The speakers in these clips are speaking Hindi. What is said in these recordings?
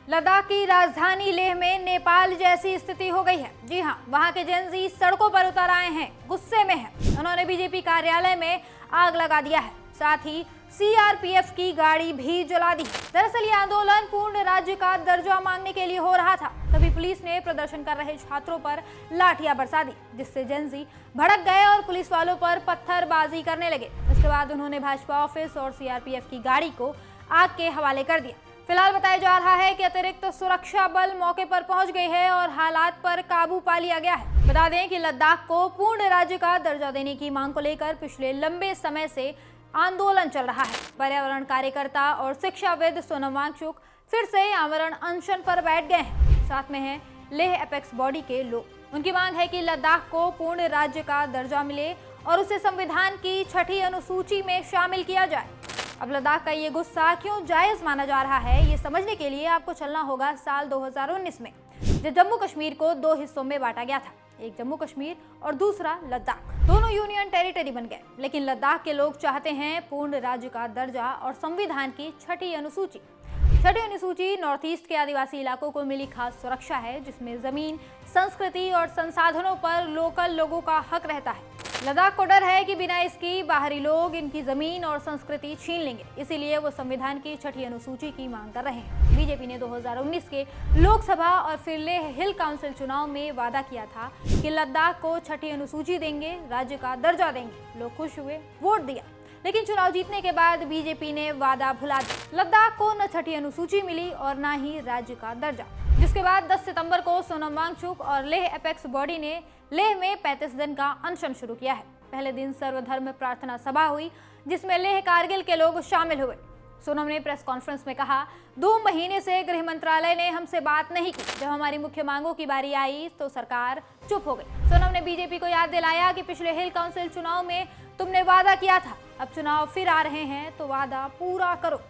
लद्दाख की राजधानी लेह में नेपाल जैसी स्थिति हो गई है। जी हां, वहां के जेनजी सड़कों पर उतर आए हैं, गुस्से में हैं। उन्होंने बीजेपी कार्यालय में आग लगा दिया है, साथ ही सीआरपीएफ की गाड़ी भी जला दी। दरअसल ये आंदोलन पूर्ण राज्य का दर्जा मांगने के लिए हो रहा था। तभी पुलिस ने प्रदर्शन कर रहे छात्रों पर लाठियां बरसा दी, जिससे जेनजी भड़क गए और पुलिस वालों पर पत्थरबाजी करने लगे। इसके बाद उन्होंने भाजपा ऑफिस और सीआरपीएफ की गाड़ी को आग के हवाले कर दिया। फिलहाल बताया जा रहा है कि अतिरिक्त सुरक्षा बल मौके पर पहुंच गए हैं और हालात पर काबू पा लिया गया है। बता दें कि लद्दाख को पूर्ण राज्य का दर्जा देने की मांग को लेकर पिछले लंबे समय से आंदोलन चल रहा है। पर्यावरण कार्यकर्ता और शिक्षाविद सोनम वांगचुक फिर से आमरण अनशन पर बैठ गए हैं। साथ में है लेह एपेक्स बॉडी के लोग। उनकी मांग है कि लद्दाख को पूर्ण राज्य का दर्जा मिले और उसे संविधान की 6ठी अनुसूची में शामिल किया जाए। अब लद्दाख का ये गुस्सा क्यों जायज माना जा रहा है, ये समझने के लिए आपको चलना होगा साल 2019 में, जब जम्मू कश्मीर को 2 हिस्सों में बांटा गया था, एक जम्मू कश्मीर और दूसरा लद्दाख। दोनों यूनियन टेरिटरी बन गए, लेकिन लद्दाख के लोग चाहते हैं पूर्ण राज्य का दर्जा और संविधान की 6ठी अनुसूची। 6ठी अनुसूची नॉर्थ ईस्ट के आदिवासी इलाकों को मिली खास सुरक्षा है, जिसमें जमीन, संस्कृति और संसाधनों पर लोकल लोगों का हक रहता है। लद्दाख को डर है कि बिना इसकी बाहरी लोग इनकी जमीन और संस्कृति छीन लेंगे, इसीलिए वो संविधान की 6ठी अनुसूची की मांग कर रहे हैं। बीजेपी ने 2019 के लोकसभा और फिर लेह हिल काउंसिल चुनाव में वादा किया था कि लद्दाख को 6ठी अनुसूची देंगे, राज्य का दर्जा देंगे। लोग खुश हुए, वोट दिया, लेकिन चुनाव जीतने के बाद बीजेपी ने वादा भुला दिया। लद्दाख को न 6ठी अनुसूची मिली और न ही राज्य का दर्जा, जिसके बाद 10 सितंबर को सोनम वांगचुक और लेह एपेक्स बॉडी ने लेह में 35 दिन का अनशन शुरू किया है। पहले दिन सर्वधर्म प्रार्थना सभा हुई, जिसमें लेह कारगिल के लोग शामिल हुए। सोनम ने प्रेस कॉन्फ्रेंस में कहा, 2 महीने से गृह मंत्रालय ने हमसे बात नहीं की। जब हमारी मुख्य मांगों की बारी आई तो सरकार चुप हो गई। सोनम ने बीजेपी को याद दिलाया कि पिछले हिल काउंसिल चुनाव में तुमने वादा किया था, अब चुनाव फिर आ रहे हैं तो वादा पूरा करो।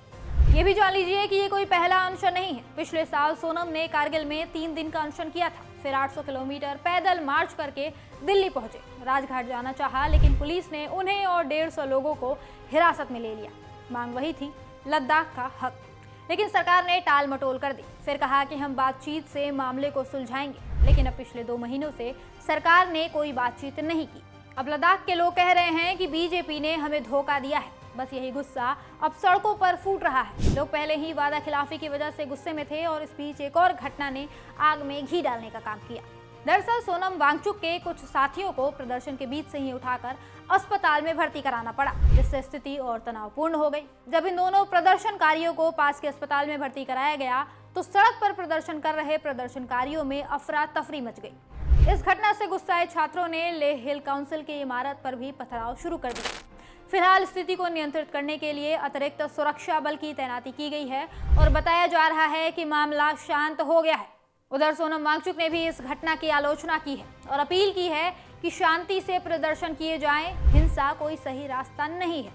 ये भी जान लीजिए कि ये कोई पहला अनशन नहीं है। पिछले साल सोनम ने कारगिल में 3 दिन का अनशन किया था, फिर 800 किलोमीटर पैदल मार्च करके दिल्ली पहुंचे। राजघाट जाना चाहा, लेकिन पुलिस ने उन्हें और 150 लोगों को हिरासत में ले लिया। मांग वही थी, लद्दाख का हक, लेकिन सरकार ने टाल मटोल कर दी। फिर कहा कि हम बातचीत से मामले को सुलझाएंगे, लेकिन अब पिछले 2 महीनों से सरकार ने कोई बातचीत नहीं की। अब लद्दाख के लोग कह रहे हैं कि बीजेपी ने हमें धोखा दिया है। बस यही गुस्सा अब सड़कों पर फूट रहा है। लोग पहले ही वादा खिलाफी की वजह से गुस्से में थे और इस बीच एक और घटना ने आग में घी डालने का काम किया। दरअसल सोनम वांगचुक के कुछ साथियों को प्रदर्शन के बीच से ही उठाकर अस्पताल में भर्ती कराना पड़ा, जिससे स्थिति और तनावपूर्ण हो गई। जब इन दोनों प्रदर्शनकारियों को पास के अस्पताल में भर्ती कराया गया तो सड़क पर प्रदर्शन कर रहे प्रदर्शनकारियों में अफरा तफरी मच गई। इस घटना से गुस्साए छात्रों ने लेह हिल काउंसिल की इमारत पर भी पथराव शुरू कर दिया। फिलहाल स्थिति को नियंत्रित करने के लिए अतिरिक्त सुरक्षा बल की तैनाती की गई है और बताया जा रहा है कि मामला शांत हो गया है। उधर सोनम वांगचुक ने भी इस घटना की आलोचना की है और अपील की है कि शांति से प्रदर्शन किए जाएं, हिंसा कोई सही रास्ता नहीं है।